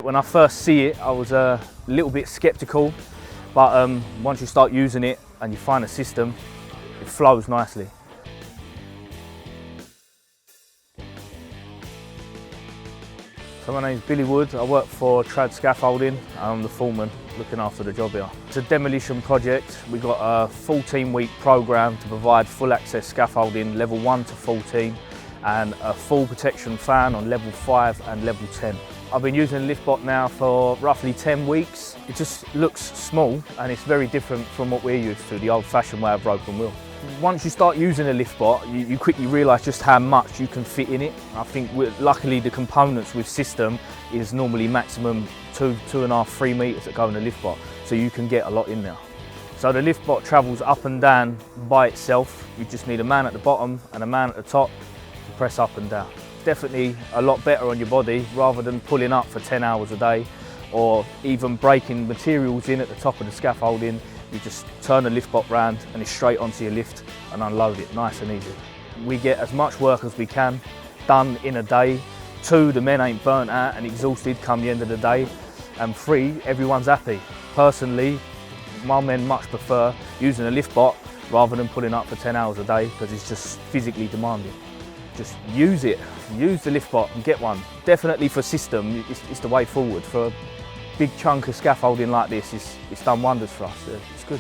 When I first see it, I was a little bit skeptical, but once you start using it and you find a system, it flows nicely. So my name's Billy Wood, I work for TRAD Scaffolding, I'm the foreman looking after the job here. It's a demolition project. We've got a 14-week programme to provide full access scaffolding level 1 to 14 and a full protection fan on level 5 and level 10. I've been using LIFTBOT now for roughly 10 weeks. It just looks small and it's very different from what we're used to, the old-fashioned way of rope and wheel. Once you start using a LIFTBOT, you quickly realise just how much you can fit in it. I think luckily the components with system is normally maximum 2.5, 3 metres that go in the LIFTBOT, so you can get a lot in there. So the LIFTBOT travels up and down by itself. You just need a man at the bottom and a man at the top to press up and down. Definitely a lot better on your body rather than pulling up for 10 hours a day or even breaking materials in at the top of the scaffolding. You just turn the LIFTBOT round and it's straight onto your lift and unload it, nice and easy. We get as much work as we can done in a day. 2, the men ain't burnt out and exhausted come the end of the day. And 3, everyone's happy. Personally, my men much prefer using a LIFTBOT rather than pulling up for 10 hours a day because it's just physically demanding. Just use it, use the LIFTBOT and get one. Definitely for system, it's the way forward. For a big chunk of scaffolding like this, it's done wonders for us. It's good.